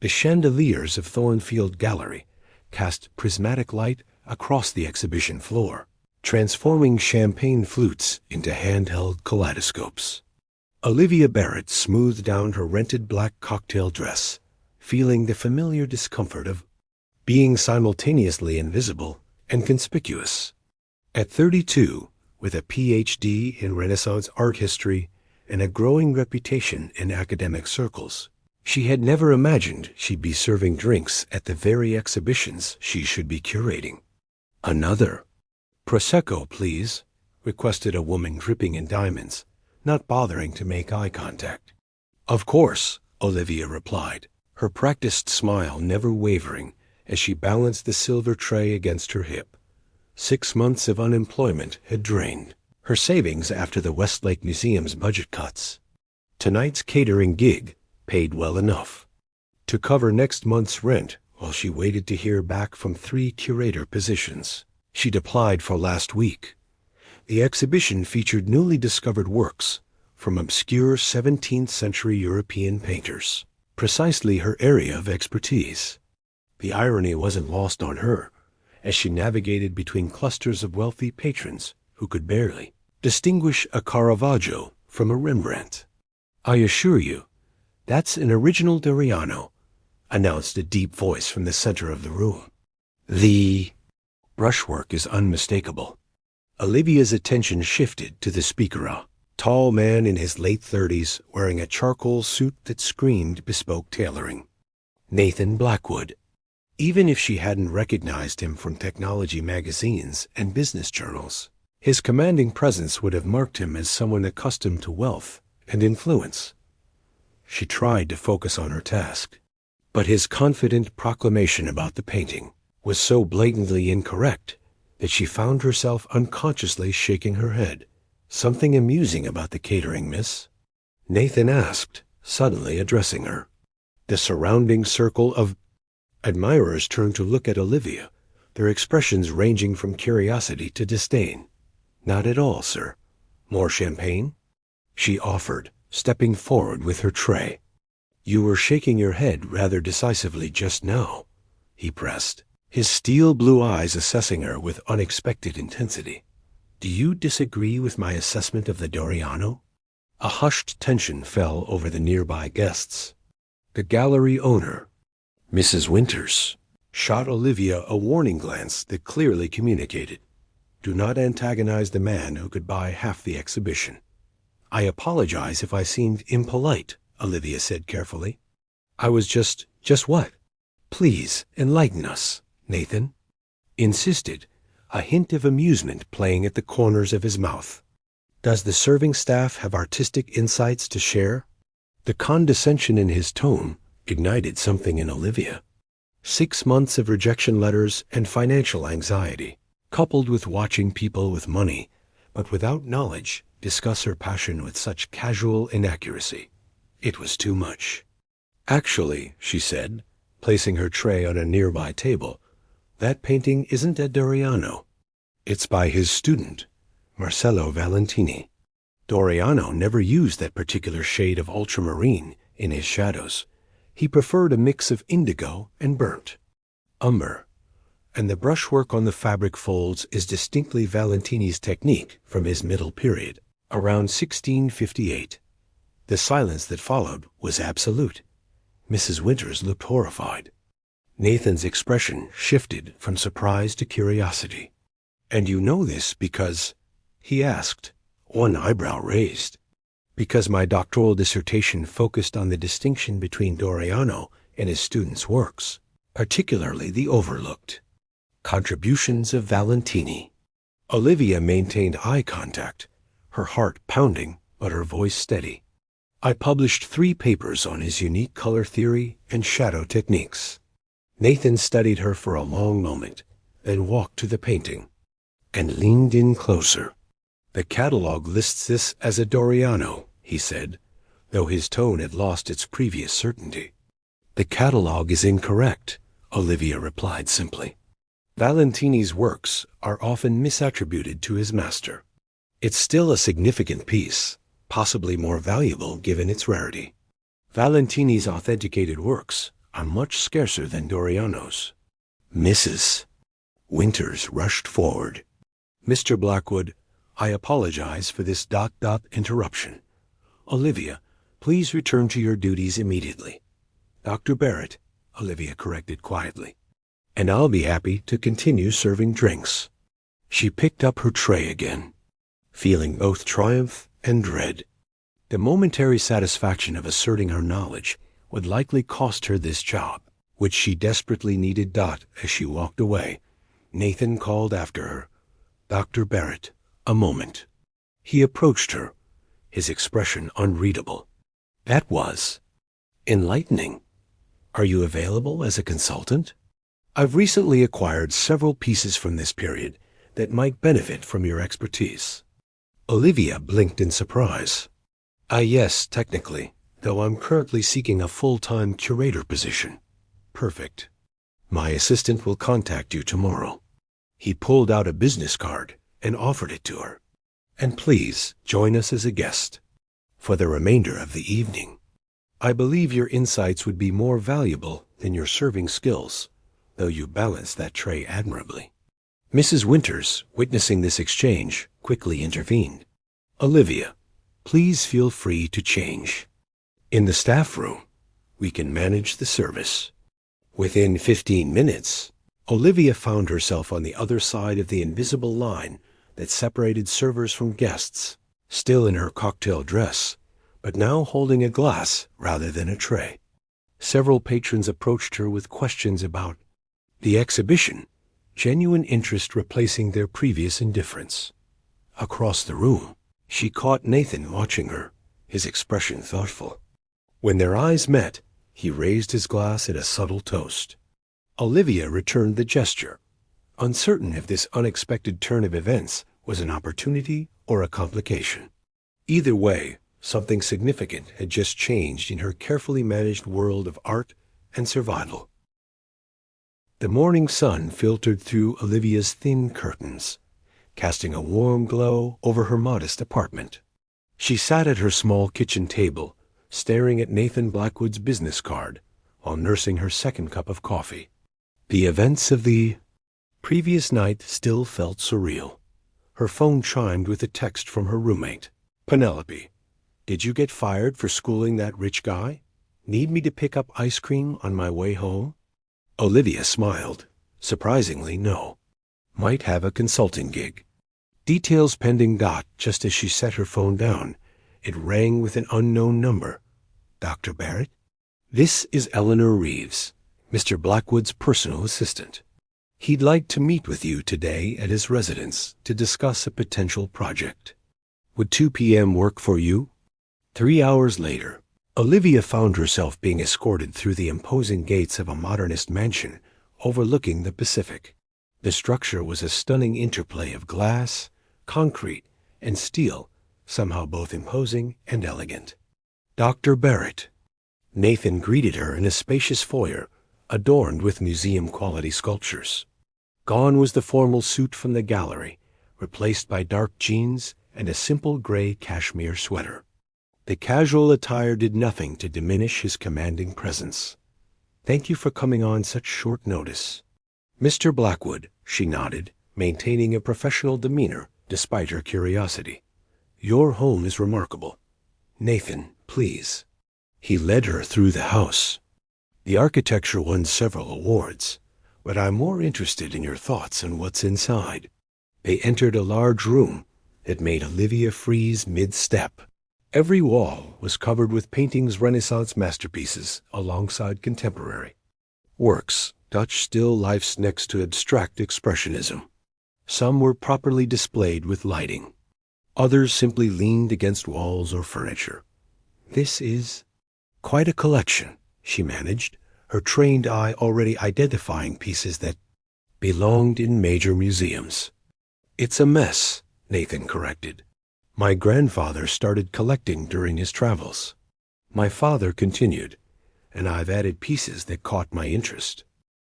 The chandeliers of Thornfield Gallery cast prismatic light across the exhibition floor, transforming champagne flutes into handheld kaleidoscopes. Olivia Barrett smoothed down her rented black cocktail dress, feeling the familiar discomfort of being simultaneously invisible and conspicuous. At 32, with a Ph.D. in Renaissance art history and a growing reputation in academic circles, she had never imagined she'd be serving drinks at the very exhibitions she should be curating. "Another Prosecco, please," requested a woman dripping in diamonds, not bothering to make eye contact. "Of course," Olivia replied, her practiced smile never wavering as she balanced the silver tray against her hip. 6 months of unemployment had drained her savings after the Westlake Museum's budget cuts. Tonight's catering gig paid well enough to cover next month's rent while she waited to hear back from 3 curator positions she'd applied for last week. The exhibition featured newly discovered works from obscure 17th century European painters, precisely her area of expertise. The irony wasn't lost on her as she navigated between clusters of wealthy patrons who could barely distinguish a Caravaggio from a Rembrandt. "I assure you, that's an original Doriano," announced a deep voice from the center of the room. "The brushwork is unmistakable." Olivia's attention shifted to the speaker, a tall man in his late 30s wearing a charcoal suit that screamed bespoke tailoring. Nathan Blackwood. Even if she hadn't recognized him from technology magazines and business journals, his commanding presence would have marked him as someone accustomed to wealth and influence. She tried to focus on her task, but his confident proclamation about the painting was so blatantly incorrect that she found herself unconsciously shaking her head. "Something amusing about the catering, miss?" Nathan asked, suddenly addressing her. The surrounding circle of admirers turned to look at Olivia, their expressions ranging from curiosity to disdain. "Not at all, sir. More champagne?" she offered, stepping forward with her tray. "You were shaking your head rather decisively just now," he pressed, his steel blue eyes assessing her with unexpected intensity. "Do you disagree with my assessment of the Doriano?" A hushed tension fell over the nearby guests. The gallery owner, Mrs. Winters, shot Olivia a warning glance that clearly communicated, "Do not antagonize the man who could buy half the exhibition." "I apologize if I seemed impolite," Olivia said carefully. "I was just what?" "Please enlighten us," Nathan insisted, a hint of amusement playing at the corners of his mouth. "Does the serving staff have artistic insights to share?" The condescension in his tone ignited something in Olivia. 6 months of rejection letters and financial anxiety, coupled with watching people with money, but without knowledge, discuss her passion with such casual inaccuracy. It was too much. "Actually," she said, placing her tray on a nearby table, "that painting isn't a Doriano. It's by his student, Marcello Valentini. Doriano never used that particular shade of ultramarine in his shadows. He preferred a mix of indigo and burnt umber, and the brushwork on the fabric folds is distinctly Valentini's technique from his middle period, around 1658. The silence that followed was absolute. Mrs. Winters looked horrified. Nathan's expression shifted from surprise to curiosity. "And you know this because," he asked, one eyebrow raised. "Because my doctoral dissertation focused on the distinction between Doriano and his students' works, particularly the overlooked contributions of Valentini." Olivia maintained eye contact, her heart pounding but her voice steady. "I published 3 papers on his unique color theory and shadow techniques." Nathan studied her for a long moment, then walked to the painting and leaned in closer. "The catalog lists this as a Doriano," he said, though his tone had lost its previous certainty. "The catalog is incorrect," Olivia replied simply. "Valentini's works are often misattributed to his master. It's still a significant piece, possibly more valuable given its rarity. Valentini's authenticated works are much scarcer than Doriano's. Mrs. Winters rushed forward. Mr. Blackwood, I apologize for this interruption. Olivia, please return to your duties immediately. Dr. Barrett, Olivia corrected quietly, and I'll be happy to continue serving drinks. She picked up her tray again, feeling both triumph and dread. The momentary satisfaction of asserting her knowledge would likely cost her this job, which she desperately needed. As she walked away, Nathan called after her, Dr. Barrett, a moment. He approached her, his expression unreadable. That was enlightening. Are you available as a consultant? I've recently acquired several pieces from this period that might benefit from your expertise. Olivia blinked in surprise. Yes, technically, though I'm currently seeking a full-time curator position. Perfect. My assistant will contact you tomorrow. He pulled out a business card and offered it to her. And please join us as a guest for the remainder of the evening. I believe your insights would be more valuable than your serving skills, though you balance that tray admirably. Mrs. Winters, witnessing this exchange, quickly intervened. Olivia, please feel free to change. In the staff room, we can manage the service. Within 15 minutes, Olivia found herself on the other side of the invisible line that separated servers from guests, still in her cocktail dress, but now holding a glass rather than a tray. Several patrons approached her with questions about the exhibition, genuine interest replacing their previous indifference. Across the room, she caught Nathan watching her, his expression thoughtful. When their eyes met, he raised his glass in a subtle toast. Olivia returned the gesture, uncertain if this unexpected turn of events was an opportunity or a complication. Either way, something significant had just changed in her carefully managed world of art and survival. The morning sun filtered through Olivia's thin curtains, casting a warm glow over her modest apartment. She sat at her small kitchen table, staring at Nathan Blackwood's business card, while nursing her second cup of coffee. The events of the previous night still felt surreal. Her phone chimed with a text from her roommate. Penelope, did you get fired for schooling that rich guy? Need me to pick up ice cream on my way home? Olivia smiled. Surprisingly, no. Might have a consulting gig. Details pending. Just as she set her phone down, it rang with an unknown number. Dr. Barrett? This is Eleanor Reeves, Mr. Blackwood's personal assistant. He'd like to meet with you today at his residence to discuss a potential project. Would 2 p.m. work for you? 3 hours later, Olivia found herself being escorted through the imposing gates of a modernist mansion overlooking the Pacific. The structure was a stunning interplay of glass, concrete, and steel, somehow both imposing and elegant. Dr. Barrett. Nathan greeted her in a spacious foyer adorned with museum-quality sculptures. Gone was the formal suit from the gallery, replaced by dark jeans and a simple gray cashmere sweater. The casual attire did nothing to diminish his commanding presence. Thank you for coming on such short notice. Mr. Blackwood, she nodded, maintaining a professional demeanor despite her curiosity. Your home is remarkable. Nathan, please. He led her through the house. The architecture won several awards, but I'm more interested in your thoughts on what's inside. They entered a large room that made Olivia freeze mid-step. Every wall was covered with paintings, Renaissance masterpieces alongside contemporary works, Dutch still lifes next to abstract expressionism. Some were properly displayed with lighting. Others simply leaned against walls or furniture. This is quite a collection, she managed, her trained eye already identifying pieces that belonged in major museums. It's a mess, Nathan corrected. My grandfather started collecting during his travels. My father continued, and I've added pieces that caught my interest.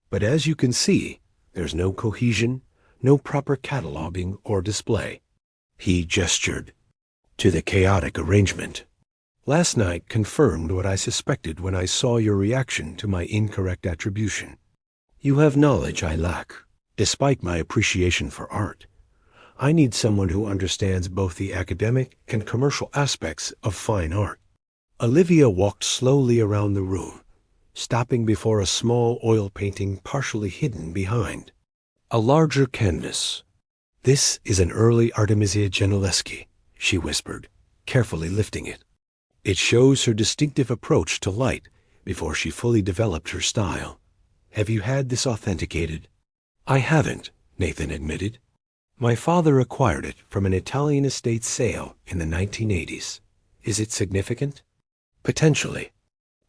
But as you can see, there's no cohesion, no proper cataloging or display. He gestured to the chaotic arrangement. Last night confirmed what I suspected when I saw your reaction to my incorrect attribution. You have knowledge I lack. Despite my appreciation for art, I need someone who understands both the academic and commercial aspects of fine art. Olivia walked slowly around the room, stopping before a small oil painting partially hidden behind a larger canvas. This is an early Artemisia Gentileschi, she whispered, carefully lifting it. It shows her distinctive approach to light before she fully developed her style. Have you had this authenticated? I haven't, Nathan admitted. My father acquired it from an Italian estate sale in the 1980s. Is it significant? Potentially.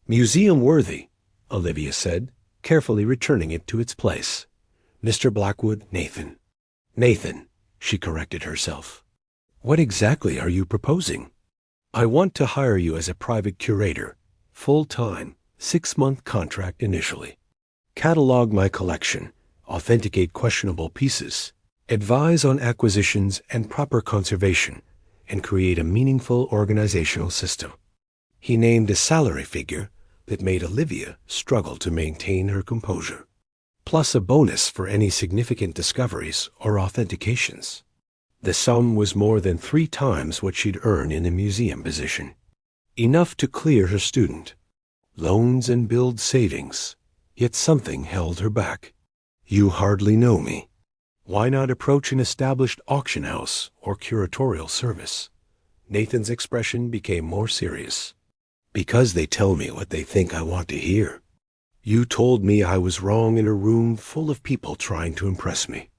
Museum-worthy, Olivia said, carefully returning it to its place. Mr. Blackwood, Nathan. Nathan, she corrected herself. What exactly are you proposing? I want to hire you as a private curator, full-time, 6-month contract initially. Catalog my collection, authenticate questionable pieces, advise on acquisitions and proper conservation, and create a meaningful organizational system. He named a salary figure that made Olivia struggle to maintain her composure, plus a bonus for any significant discoveries or authentications. The sum was more than 3 times what she'd earn in a museum position. Enough to clear her student, loans and build savings, yet something held her back. You hardly know me. Why not approach an established auction house or curatorial service? Nathan's expression became more serious. Because they tell me what they think I want to hear. You told me I was wrong in a room full of people trying to impress me.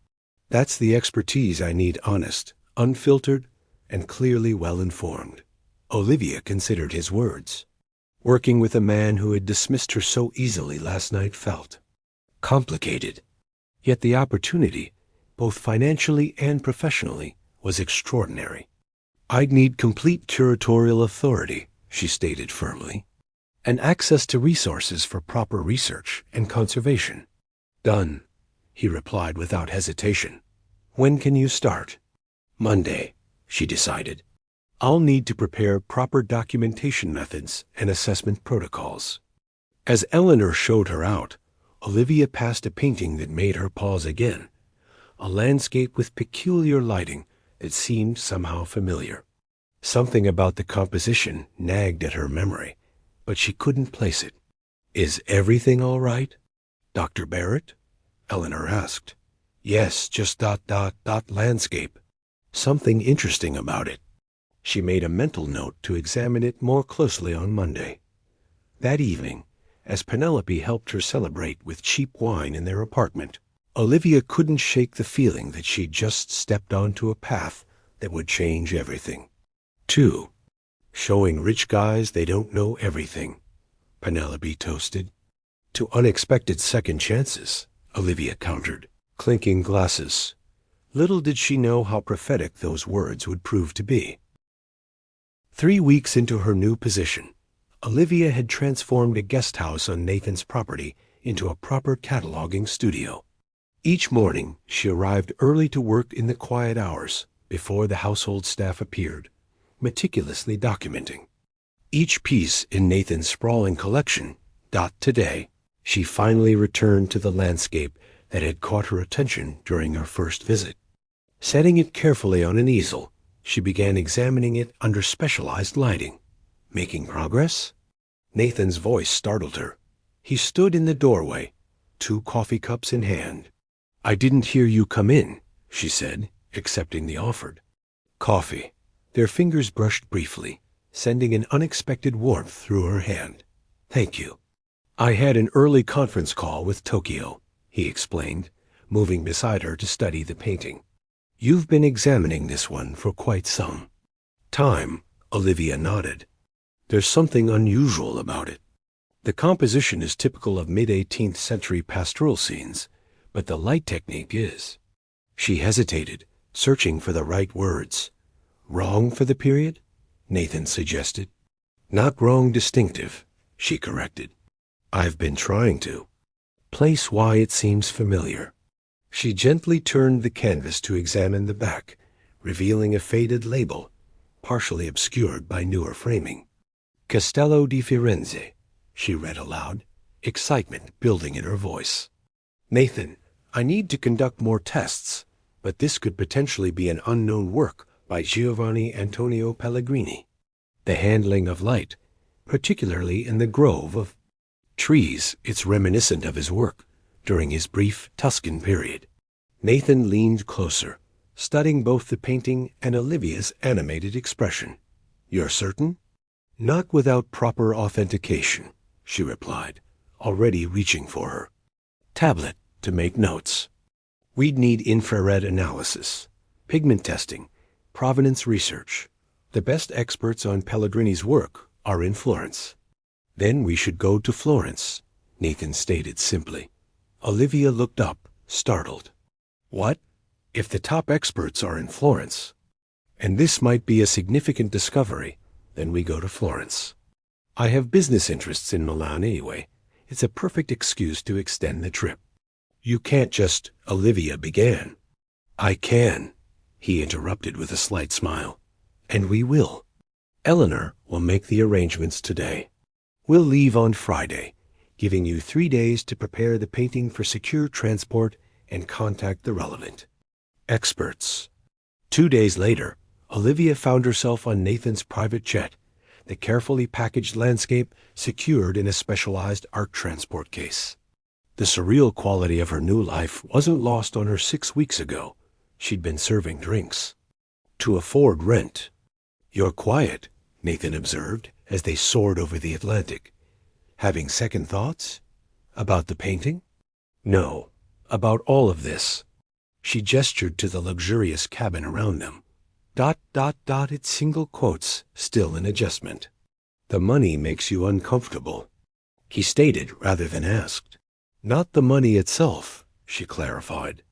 That's the expertise I need, honest, unfiltered, and clearly well-informed. Olivia considered his words. Working with a man who had dismissed her so easily last night felt complicated. Yet the opportunity, both financially and professionally, was extraordinary. I'd need complete curatorial authority, she stated firmly, and access to resources for proper research and conservation. Done, he replied without hesitation. When can you start? Monday, she decided. I'll need to prepare proper documentation methods and assessment protocols. As Eleanor showed her out, Olivia passed a painting that made her pause again, a landscape with peculiar lighting that seemed somehow familiar. Something about the composition nagged at her memory, but she couldn't place it. Is everything all right, Dr. Barrett? Eleanor asked. Yes, just ... landscape. Something interesting about it. She made a mental note to examine it more closely on Monday. That evening, as Penelope helped her celebrate with cheap wine in their apartment, Olivia couldn't shake the feeling that she'd just stepped onto a path that would change everything. 2. Showing rich guys they don't know everything, Penelope toasted. To unexpected second chances, Olivia countered, clinking glasses. Little did she know how prophetic those words would prove to be. 3 weeks into her new position, Olivia had transformed a guest house on Nathan's property into a proper cataloging studio. Each morning, she arrived early to work in the quiet hours before the household staff appeared, meticulously documenting each piece in Nathan's sprawling collection. Today, she finally returned to the landscape that had caught her attention during her first visit. Setting it carefully on an easel, she began examining it under specialized lighting. Making progress? Nathan's voice startled her. He stood in the doorway, 2 coffee cups in hand. I didn't hear you come in, she said, accepting the offered coffee. Their fingers brushed briefly, sending an unexpected warmth through her hand. Thank you. I had an early conference call with Tokyo, he explained, moving beside her to study the painting. You've been examining this one for quite some time, Olivia nodded. There's something unusual about it. The composition is typical of mid-18th century pastoral scenes, but the light technique is. She hesitated, searching for the right words. Wrong for the period? Nathan suggested. Not wrong distinctive, she corrected. I've been trying to. Place why it seems familiar. She gently turned the canvas to examine the back, revealing a faded label, partially obscured by newer framing. Castello di Firenze, she read aloud, excitement building in her voice. Nathan, I need to conduct more tests, but this could potentially be an unknown work by Giovanni Antonio Pellegrini. The handling of light, particularly in the grove of trees, it's reminiscent of his work during his brief Tuscan period. Nathan leaned closer, studying both the painting and Olivia's animated expression. You're certain? Not without proper authentication, she replied, already reaching for her tablet to make notes. We'd need infrared analysis, pigment testing, provenance research. The best experts on Pellegrini's work are in Florence. Then we should go to Florence, Nathan stated simply. Olivia looked up, startled. What? If the top experts are in Florence, and this might be a significant discovery, then we go to Florence. I have business interests in Milan anyway. It's a perfect excuse to extend the trip. You can't just, Olivia began. I can, he interrupted with a slight smile. And we will. Eleanor will make the arrangements today. We'll leave on Friday, giving you 3 days to prepare the painting for secure transport and contact the relevant experts. 2 days later, Olivia found herself on Nathan's private jet, the carefully packaged landscape secured in a specialized art transport case. The surreal quality of her new life wasn't lost on her 6 weeks ago. She'd been serving drinks to afford rent. You're quiet, Nathan observed as they soared over the Atlantic. Having second thoughts? About the painting? No, about all of this. She gestured to the luxurious cabin around them. ... It's single quotes, still in adjustment. The money makes you uncomfortable, he stated rather than asked. Not the money itself, she clarified.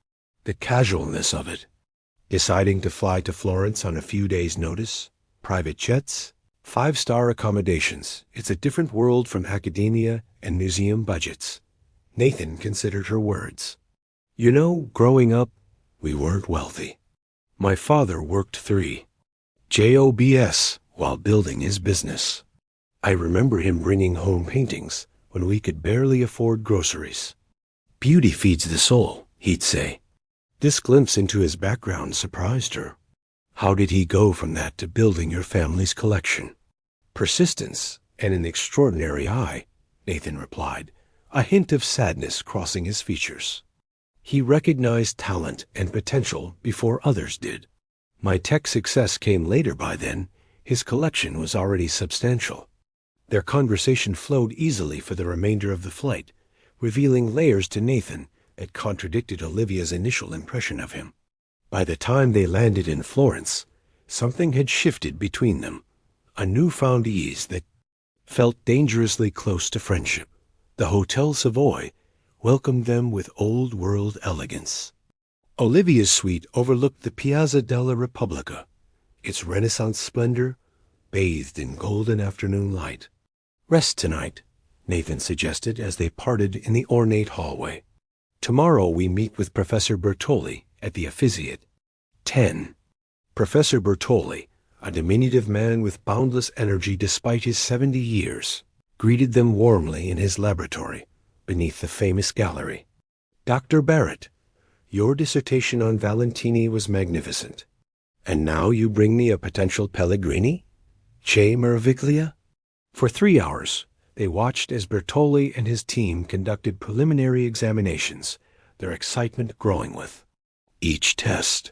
The casualness of it. Deciding to fly to Florence on a few days' notice, private jets, 5-star accommodations. It's a different world from academia and museum budgets. Nathan considered her words. You know, growing up, we weren't wealthy. My father worked 3 jobs while building his business. I remember him bringing home paintings when we could barely afford groceries. Beauty feeds the soul, he'd say. This glimpse into his background surprised her. How did he go from that to building your family's collection? Persistence and an extraordinary eye, Nathan replied, a hint of sadness crossing his features. He recognized talent and potential before others did. My tech success came later by then. His collection was already substantial. Their conversation flowed easily for the remainder of the flight, revealing layers to Nathan that contradicted Olivia's initial impression of him. By the time they landed in Florence, something had shifted between them, a newfound ease that felt dangerously close to friendship. The Hotel Savoy welcomed them with old-world elegance. Olivia's suite overlooked the Piazza della Repubblica, its Renaissance splendor bathed in golden afternoon light. Rest tonight, Nathan suggested as they parted in the ornate hallway. Tomorrow we meet with Professor Bertolli at the Uffiziate. 10. Professor Bertolli, a diminutive man with boundless energy despite his 70 years, greeted them warmly in his laboratory beneath the famous gallery. Dr. Barrett, your dissertation on Valentini was magnificent. And now you bring me a potential Pellegrini? Che Meraviglia? For 3 hours, they watched as Bertolli and his team conducted preliminary examinations, their excitement growing with each test.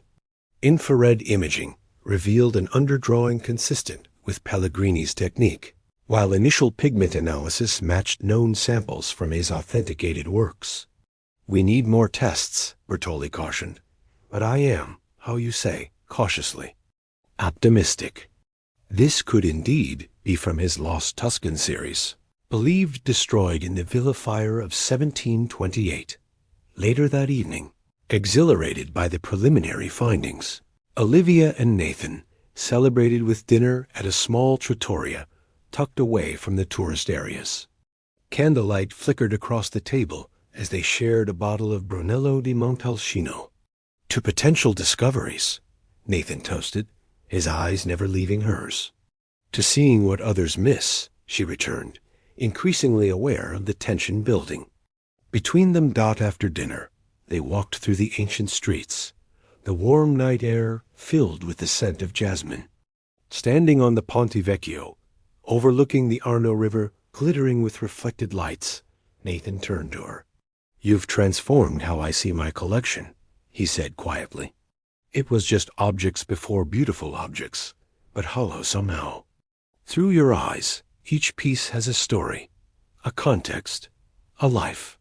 Infrared imaging revealed an underdrawing consistent with Pellegrini's technique, while initial pigment analysis matched known samples from his authenticated works. We need more tests, Bertolli cautioned, but I am, how you say, cautiously optimistic. This could indeed be from his Lost Tuscan series, believed destroyed in the Villa fire of 1728. Later that evening, exhilarated by the preliminary findings, Olivia and Nathan celebrated with dinner at a small trattoria tucked away from the tourist areas. Candlelight flickered across the table as they shared a bottle of Brunello di Montalcino. To potential discoveries, Nathan toasted, his eyes never leaving hers. To seeing what others miss, she returned, increasingly aware of the tension building. Between them, after dinner, they walked through the ancient streets, the warm night air filled with the scent of jasmine. Standing on the Ponte Vecchio, overlooking the Arno River glittering with reflected lights, Nathan turned to her. "You've transformed how I see my collection," he said quietly. "It was just objects before beautiful objects, but hollow somehow. Through your eyes, each piece has a story, a context, a life."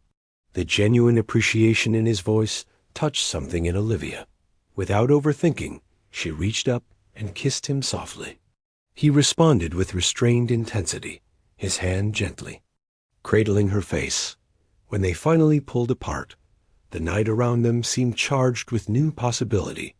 The genuine appreciation in his voice touched something in Olivia. Without overthinking, she reached up and kissed him softly. He responded with restrained intensity, his hand gently, cradling her face. When they finally pulled apart, the night around them seemed charged with new possibility.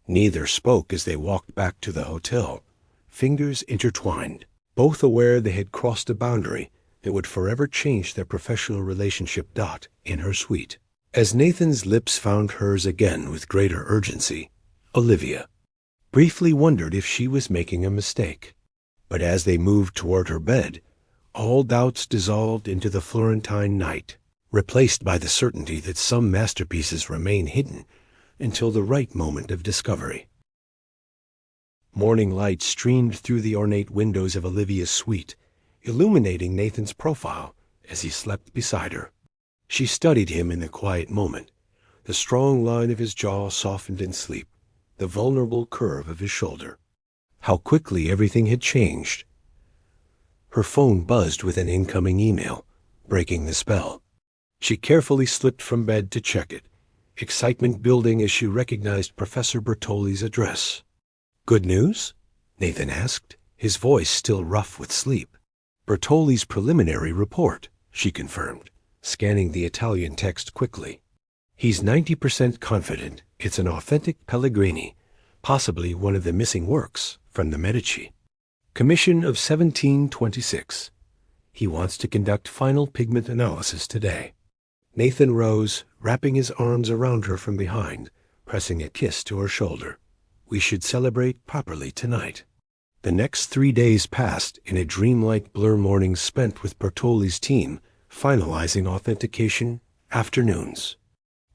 Neither spoke as they walked back to the hotel, fingers intertwined, both aware they had crossed a boundary that would forever change their professional relationship. In her suite, as Nathan's lips found hers again with greater urgency, Olivia briefly wondered if she was making a mistake. But as they moved toward her bed, all doubts dissolved into the Florentine night, replaced by the certainty that some masterpieces remain hidden until the right moment of discovery. Morning light streamed through the ornate windows of Olivia's suite, illuminating Nathan's profile as he slept beside her. She studied him in the quiet moment, the strong line of his jaw softened in sleep, the vulnerable curve of his shoulder. How quickly everything had changed. Her phone buzzed with an incoming email, breaking the spell. She carefully slipped from bed to check it, excitement building as she recognized Professor Bertoli's address. "Good news?" Nathan asked, his voice still rough with sleep. "Bertoli's preliminary report," she confirmed, scanning the Italian text quickly. "He's 90% confident it's an authentic Pellegrini, possibly one of the missing works from the Medici. Commission of 1726. He wants to conduct final pigment analysis today." Nathan rose, wrapping his arms around her from behind, pressing a kiss to her shoulder. "We should celebrate properly tonight." The next 3 days passed in a dreamlike blur, mornings spent with Bertoli's team, finalizing authentication, afternoons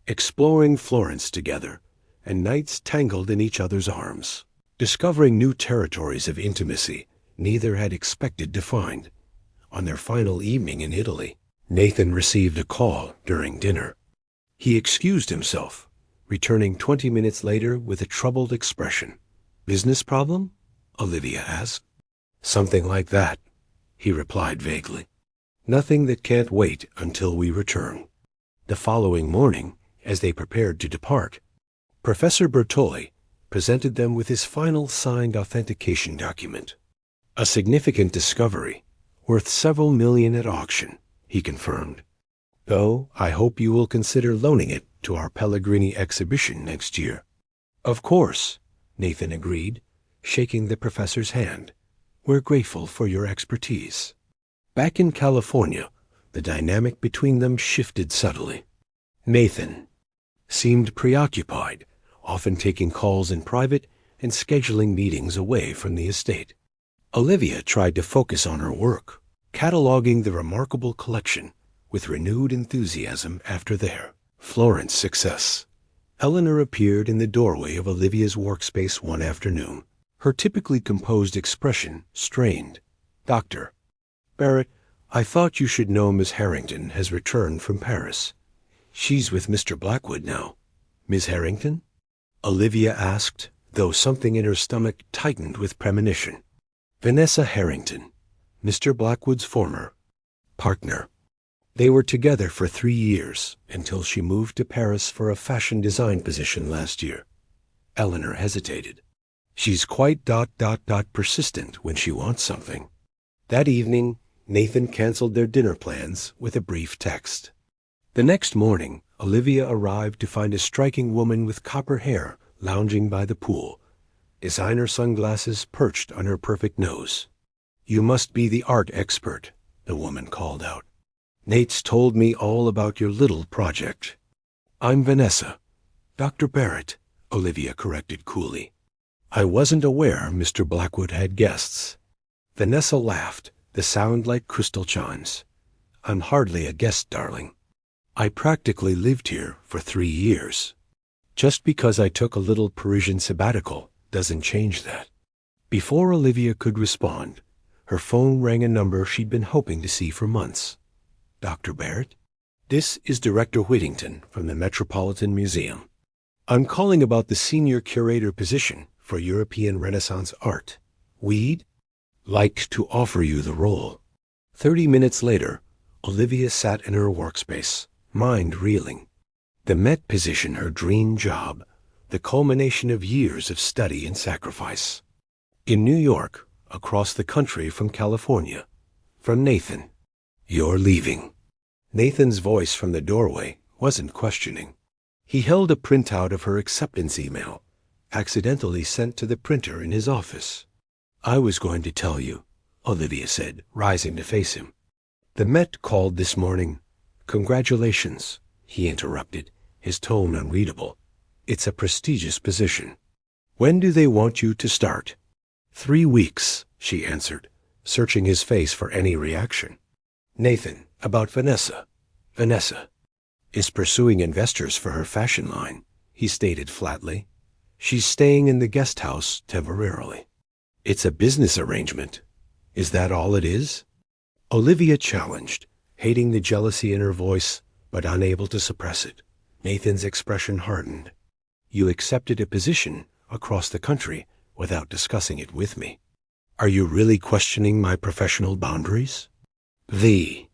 exploring Florence together, and nights tangled in each other's arms, discovering new territories of intimacy neither had expected to find. On their final evening in Italy, Nathan received a call during dinner. He excused himself, returning 20 minutes later with a troubled expression. "Business problem?" Olivia asked. "Something like that," he replied vaguely. "Nothing that can't wait until we return." The following morning, as they prepared to depart, Professor Bertoli presented them with his final signed authentication document. "A significant discovery, worth several million at auction," he confirmed. "Though I hope you will consider loaning it to our Pellegrini exhibition next year." "Of course," Nathan agreed, shaking the professor's hand. "We're grateful for your expertise." Back in California, the dynamic between them shifted subtly. Nathan seemed preoccupied, often taking calls in private and scheduling meetings away from the estate. Olivia tried to focus on her work, cataloging the remarkable collection with renewed enthusiasm after their Florence success. Eleanor appeared in the doorway of Olivia's workspace one afternoon, her typically composed expression strained. "Dr. Barrett, I thought you should know Miss Harrington has returned from Paris. She's with Mr. Blackwood now." "Miss Harrington?" Olivia asked, though something in her stomach tightened with premonition. "Vanessa Harrington, Mr. Blackwood's former partner. They were together for 3 years until she moved to Paris for a fashion design position last year." Eleanor hesitated. "She's quite persistent when she wants something." That evening, Nathan canceled their dinner plans with a brief text. The next morning, Olivia arrived to find a striking woman with copper hair lounging by the pool, designer sunglasses perched on her perfect nose. "You must be the art expert," the woman called out. "Nate's told me all about your little project." "I'm Vanessa." "Dr. Barrett," Olivia corrected coolly. "I wasn't aware Mr. Blackwood had guests." Vanessa laughed, the sound like crystal chimes. I'm hardly a guest, darling. I practically lived here for 3 years. Just because I took a little Parisian sabbatical doesn't change that. Before Olivia could respond, her phone rang a number she'd been hoping to see for months. Dr. Barrett? This is Director Whittington from the Metropolitan Museum. I'm calling about the senior curator position for European Renaissance art. We'd like to offer you the role. 30 minutes later, Olivia sat in her workspace, mind reeling. The Met position, her dream job, the culmination of years of study and sacrifice. In New York, across the country from California. From Nathan. You're leaving. Nathan's voice from the doorway wasn't questioning. He held a printout of her acceptance email, accidentally sent to the printer in his office. I was going to tell you, Olivia said, rising to face him. The Met called this morning. Congratulations, he interrupted, his tone unreadable. It's a prestigious position. When do they want you to start? 3 weeks, she answered, searching his face for any reaction. Nathan, about Vanessa. Vanessa is pursuing investors for her fashion line, he stated flatly. She's staying in the guest house temporarily. It's a business arrangement. Is that all it is? Olivia challenged, hating the jealousy in her voice, but unable to suppress it. Nathan's expression hardened. You accepted a position across the country without discussing it with me. Are you really questioning my professional boundaries? The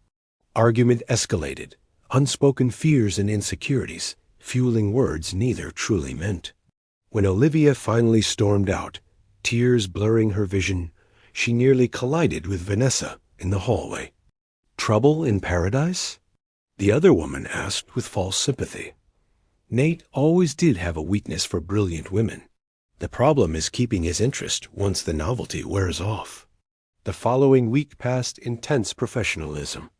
argument escalated, unspoken fears and insecurities, fueling words neither truly meant. When Olivia finally stormed out, tears blurring her vision, she nearly collided with Vanessa in the hallway. Trouble in paradise? The other woman asked with false sympathy. Nate always did have a weakness for brilliant women. The problem is keeping his interest once the novelty wears off. The following week passed intense professionalism.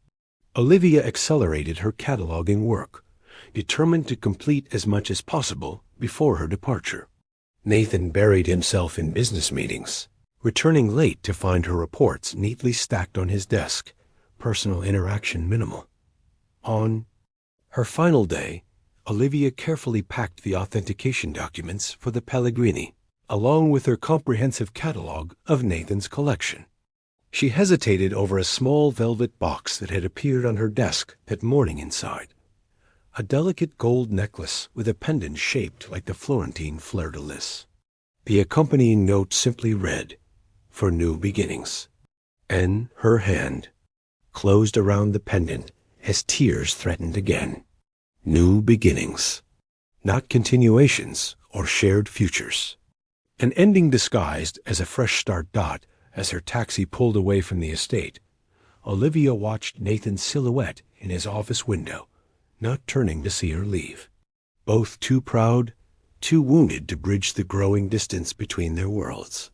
Olivia accelerated her cataloging work, determined to complete as much as possible before her departure. Nathan buried himself in business meetings, returning late to find her reports neatly stacked on his desk, personal interaction minimal. On her final day, Olivia carefully packed the authentication documents for the Pellegrini, along with her comprehensive catalog of Nathan's collection. She hesitated over a small velvet box that had appeared on her desk that morning inside. A delicate gold necklace with a pendant shaped like the Florentine fleur-de-lis. The accompanying note simply read, "For new beginnings." And her hand closed around the pendant as tears threatened again. New beginnings. Not continuations or shared futures. An ending disguised as a fresh start. As her taxi pulled away from the estate, Olivia watched Nathan's silhouette in his office window, not turning to see her leave. Both too proud, too wounded to bridge the growing distance between their worlds.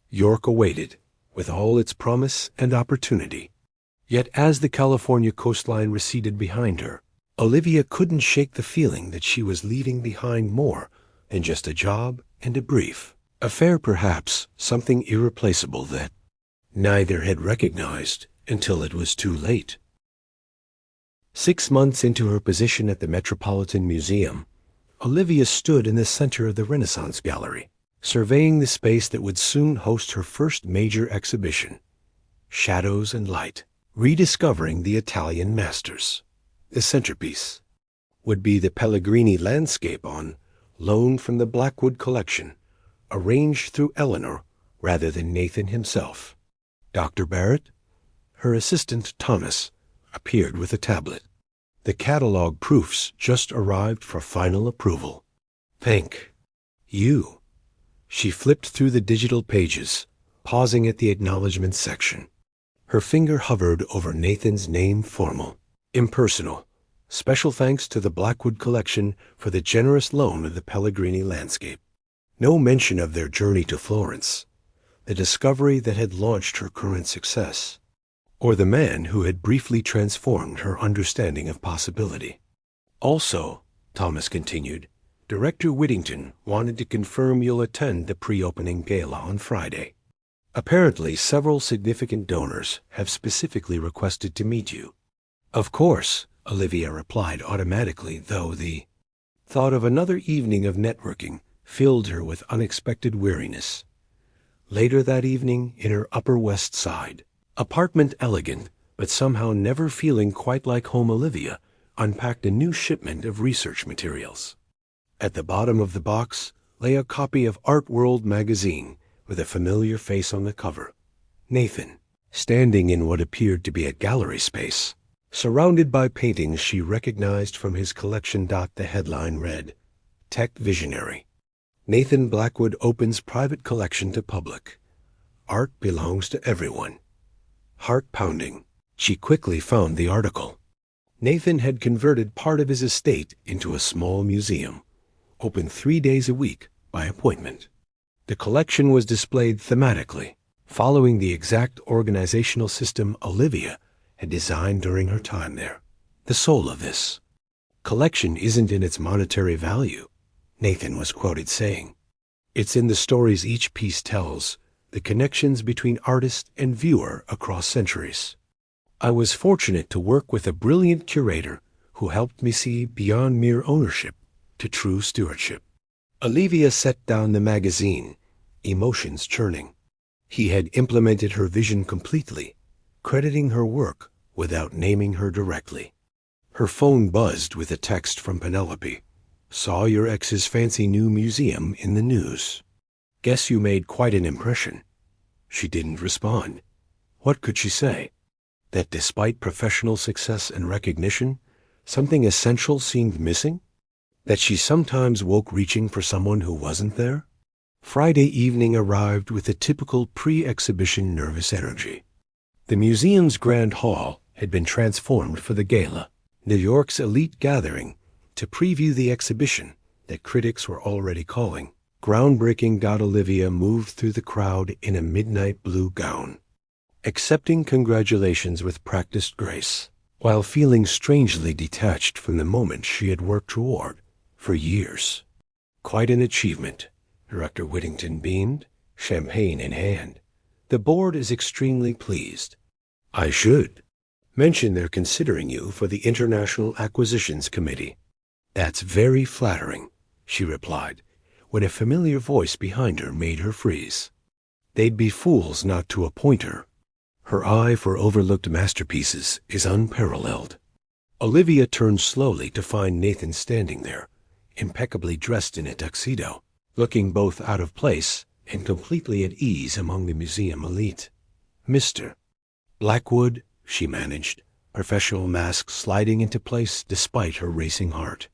York awaited, with all its promise and opportunity. Yet as the California coastline receded behind her, Olivia couldn't shake the feeling that she was leaving behind more than just a job and a brief. Affair, perhaps, something irreplaceable that neither had recognized until it was too late. 6 months into her position at the Metropolitan Museum, Olivia stood in the center of the Renaissance Gallery, surveying the space that would soon host her first major exhibition. Shadows and light, rediscovering the Italian masters. The centerpiece would be the Pellegrini landscape on loan from the Blackwood collection, arranged through Eleanor rather than Nathan himself. Dr. Barrett, her assistant Thomas, appeared with a tablet. The catalog proofs just arrived for final approval. Thank you. She flipped through the digital pages, pausing at the acknowledgments section. Her finger hovered over Nathan's name, formal, impersonal. Special thanks to the Blackwood collection for the generous loan of the Pellegrini landscape. No mention of their journey to Florence, the discovery that had launched her current success, or the man who had briefly transformed her understanding of possibility. Also, Thomas continued, Director Whittington wanted to confirm you'll attend the pre-opening gala on Friday. Apparently, several significant donors have specifically requested to meet you. Of course, Olivia replied automatically, though the thought of another evening of networking filled her with unexpected weariness. Later that evening, in her Upper West Side apartment, elegant, but somehow never feeling quite like home, Olivia unpacked a new shipment of research materials. At the bottom of the box lay a copy of Art World magazine with a familiar face on the cover. Nathan, standing in what appeared to be a gallery space, surrounded by paintings she recognized from his collection. The headline read, "Tech Visionary. Nathan Blackwood opens private collection to public. Art belongs to everyone." Heart-pounding, she quickly found the article. Nathan had converted part of his estate into a small museum, open 3 days a week by appointment. The collection was displayed thematically, following the exact organizational system Olivia had designed during her time there. "The soul of this collection isn't in its monetary value," Nathan was quoted saying. "It's in the stories each piece tells, the connections between artist and viewer across centuries. I was fortunate to work with a brilliant curator who helped me see beyond mere ownership to true stewardship." Olivia set down the magazine, emotions churning. He had implemented her vision completely, crediting her work without naming her directly. Her phone buzzed with a text from Penelope. "Saw your ex's fancy new museum in the news. Guess you made quite an impression." She didn't respond. What could she say? That despite professional success and recognition, something essential seemed missing? That she sometimes woke reaching for someone who wasn't there? Friday evening arrived with the typical pre-exhibition nervous energy. The museum's grand hall had been transformed for the gala, New York's elite gathering, to preview the exhibition that critics were already calling groundbreaking. Olivia moved through the crowd in a midnight blue gown, accepting congratulations with practiced grace, while feeling strangely detached from the moment she had worked toward for years. "Quite an achievement," Director Whittington beamed, champagne in hand. "The board is extremely pleased. I should mention they're considering you for the International Acquisitions Committee." "That's very flattering," she replied, when a familiar voice behind her made her freeze. They'd be fools not to appoint her. Her eye for overlooked masterpieces is unparalleled. Olivia turned slowly to find Nathan standing there, impeccably dressed in a tuxedo, looking both out of place and completely at ease among the museum elite. "Mr. Blackwood," she managed, professional mask sliding into place despite her racing heart.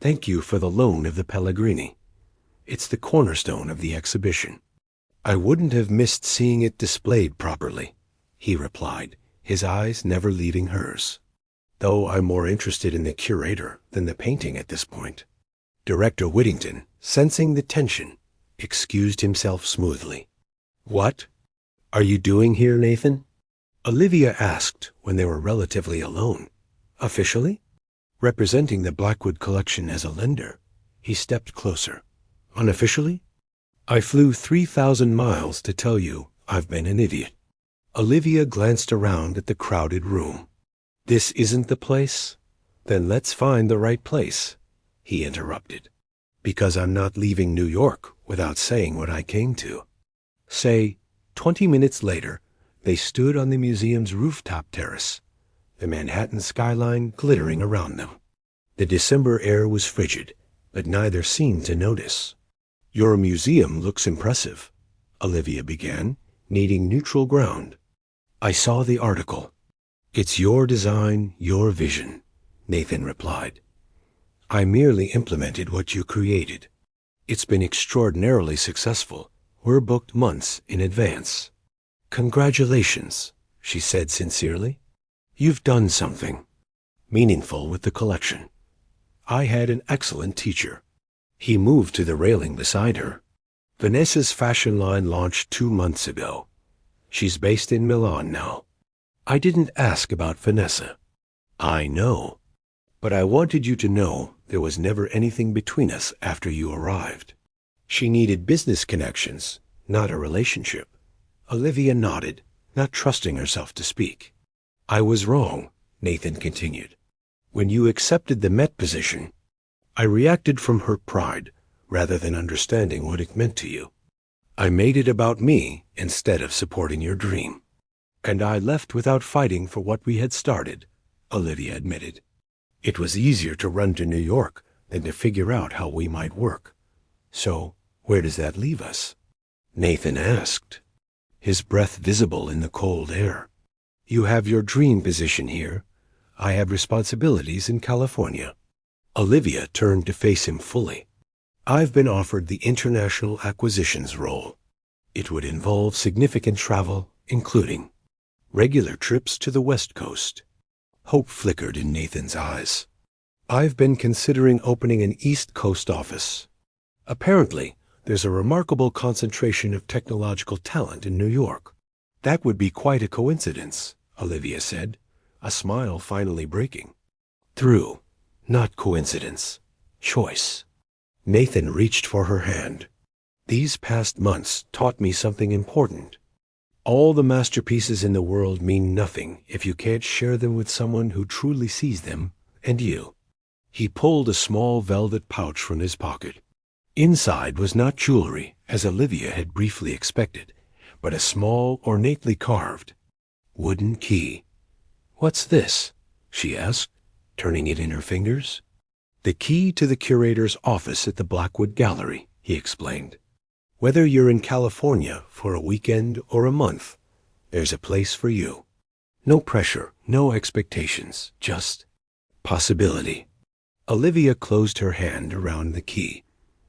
"Thank you for the loan of the Pellegrini. It's the cornerstone of the exhibition." "I wouldn't have missed seeing it displayed properly," he replied, his eyes never leaving hers. "Though I'm more interested in the curator than the painting at this point." Director Whittington, sensing the tension, excused himself smoothly. "What are you doing here, Nathan?" Olivia asked when they were relatively alone. "Officially?" Representing the Blackwood collection as a lender, he stepped closer. "Unofficially? I flew 3,000 miles to tell you I've been an idiot." Olivia glanced around at the crowded room. "This isn't the place? Then let's find the right place," he interrupted. "Because I'm not leaving New York without saying what I came to." Say, 20 minutes later, they stood on the museum's rooftop terrace, the Manhattan skyline glittering around them. The December air was frigid, but neither seemed to notice. "Your museum looks impressive," Olivia began, needing neutral ground. "I saw the article. It's your design, your vision," Nathan replied. "I merely implemented what you created. It's been extraordinarily successful. We're booked months in advance." "Congratulations," she said sincerely. "You've done something meaningful with the collection. I had an excellent teacher." He moved to the railing beside her. "Vanessa's fashion line launched 2 months ago. She's based in Milan now." "I didn't ask about Vanessa." "I know. But I wanted you to know there was never anything between us after you arrived. She needed business connections, not a relationship." Olivia nodded, not trusting herself to speak. I was wrong, Nathan continued. When you accepted the Met position, I reacted from her pride rather than understanding what it meant to you. I made it about me instead of supporting your dream. And I left without fighting for what we had started, Olivia admitted. It was easier to run to New York than to figure out how we might work. So, where does that leave us? Nathan asked, his breath visible in the cold air. You have your dream position here. I have responsibilities in California. Olivia turned to face him fully. I've been offered the international acquisitions role. It would involve significant travel, including regular trips to the West Coast. Hope flickered in Nathan's eyes. I've been considering opening an East Coast office. Apparently, there's a remarkable concentration of technological talent in New York. That would be quite a coincidence, Olivia said, a smile finally breaking. Through, not coincidence, choice. Nathan reached for her hand. These past months taught me something important. All the masterpieces in the world mean nothing if you can't share them with someone who truly sees them, and you. He pulled a small velvet pouch from his pocket. Inside was not jewelry, as Olivia had briefly expected, but a small, ornately carved wooden key. What's this? She asked, turning it in her fingers. The key to the curator's office at the Blackwood Gallery, he explained. Whether you're in California for a weekend or a month, there's a place for you. No pressure, no expectations, just possibility. Olivia closed her hand around the key,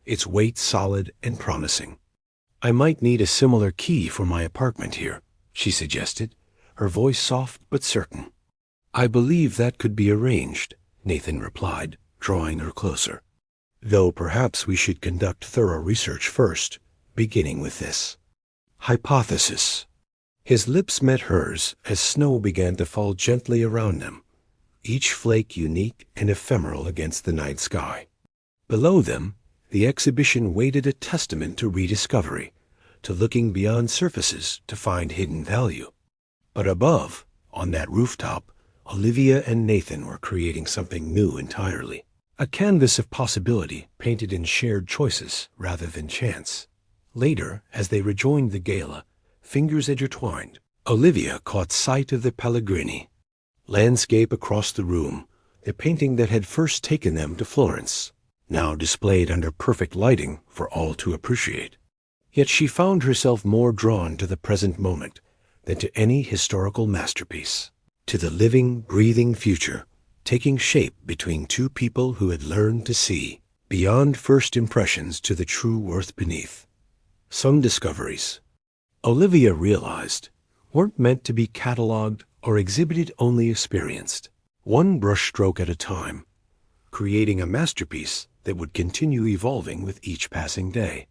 its weight solid and promising. I might need a similar key for my apartment here, she suggested, her voice soft but certain. I believe that could be arranged, Nathan replied, drawing her closer. Though perhaps we should conduct thorough research first, beginning with this hypothesis. His lips met hers as snow began to fall gently around them, each flake unique and ephemeral against the night sky. Below them, the exhibition waited a testament to rediscovery, to looking beyond surfaces to find hidden value. But above, on that rooftop, Olivia and Nathan were creating something new entirely, a canvas of possibility painted in shared choices rather than chance. Later, as they rejoined the gala, fingers intertwined, Olivia caught sight of the Pellegrini landscape across the room, the painting that had first taken them to Florence, now displayed under perfect lighting for all to appreciate. Yet she found herself more drawn to the present moment than to any historical masterpiece, to the living, breathing future, taking shape between two people who had learned to see, beyond first impressions to the true worth beneath. Some discoveries, Olivia realized, weren't meant to be catalogued or exhibited, only experienced, one brushstroke at a time, creating a masterpiece that would continue evolving with each passing day.